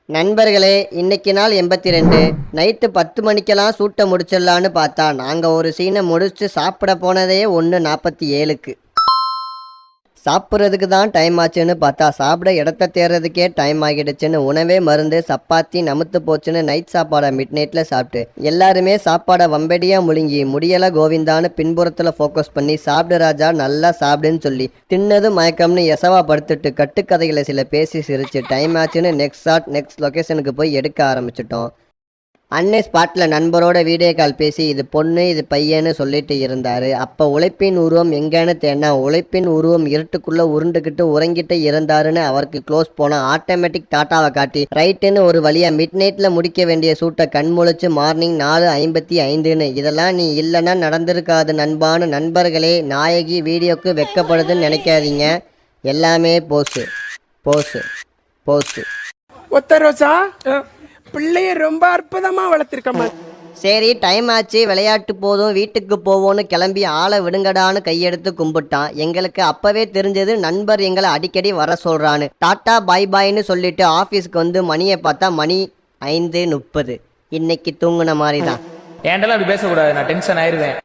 நண்பர்களே, இன்னைக்கு நாள் 82. நைட்டு 10 மணிக்கெல்லாம் ஷூட்டை முடிச்சிடலான்னு பார்த்தா நாங்கள் ஒரு சீனை முடிச்சு சாப்பிட போனதே 1:47க்கு. சாப்பிட்றதுக்கு தான் டைம் ஆச்சுன்னு பார்த்தா சாப்பிட இடத்த தேர்றதுக்கே டைம் ஆகிடுச்சுன்னு உணவே மருந்து சப்பாத்தி நமுத்து போச்சுன்னு நைட் சாப்பாடை மிட் நைட்டில் சாப்பிட்டு எல்லாருமே சாப்பாடை வம்படியாக முழுங்கி முடியலை கோவிந்தான்னு பின்புறத்தில் ஃபோக்கஸ் பண்ணி சாப்பிடு ராஜா நல்லா சாப்பிடுன்னு சொல்லி தின்னது மயக்கம்னு எசவா படுத்துட்டு கட்டுக்கதைகளை சில பேசி சிரிச்சு டைம் ஆச்சுன்னு நெக்ஸ்ட் ஷாட் நெக்ஸ்ட் லொக்கேஷனுக்கு போய் எடுக்க ஆரம்பிச்சிட்டோம். அன்னை ஸ்பாட்டில் நண்பரோட வீடியோ கால் பேசி இது பொண்ணு இது பையன்னு சொல்லிட்டு இருந்தார். அப்போ உழைப்பின் உருவம் எங்கேன்னு தேடினா உழைப்பின் உருவம் இருட்டுக்குள்ளே உருண்டுக்கிட்டு உறங்கிட்டு இருந்தாருன்னு அவருக்கு க்ளோஸ் போனால் ஆட்டோமேட்டிக் டாட்டாவை காட்டி ரைட்டுன்னு ஒரு வழியாக மிட் நைட்டில் முடிக்க வேண்டிய ஷூட்டை கண்முழிச்சு மார்னிங் 4:55ன்னு இதெல்லாம் நீ இல்லைன்னா நடந்திருக்காது நண்பான்னு. நண்பர்களே, நாயகி வீடியோக்கு வெக்கப்படுதுன்னு நினைக்காதீங்க. எல்லாமே போஸு போஸு போஸு. ஒத்த ரோசா பிள்ளைய ரொம்ப அற்புதமா வளர்த்திருக்கம்மா. சரி, டைம் ஆச்சு, விளையாட்டு போதும், வீட்டுக்கு போவோன்னு கிளம்பி ஆளை விடுங்கடான்னு கையெடுத்து கும்பிட்டான். எங்களுக்கு அப்பவே தெரிஞ்சது நண்பர் எங்களை அடிக்கடி வர சொல்றான்னு. டாட்டா பாய் பாய்ன்னு சொல்லிட்டு ஆஃபீஸ்க்கு வந்து மணியை பார்த்தா மணி 5:30. இன்னைக்கு தூங்குன மாதிரி தான். ஏன்டெல்லாம் அப்படி பேசக்கூடாது, நான் டென்ஷன் ஆயிருவேன்.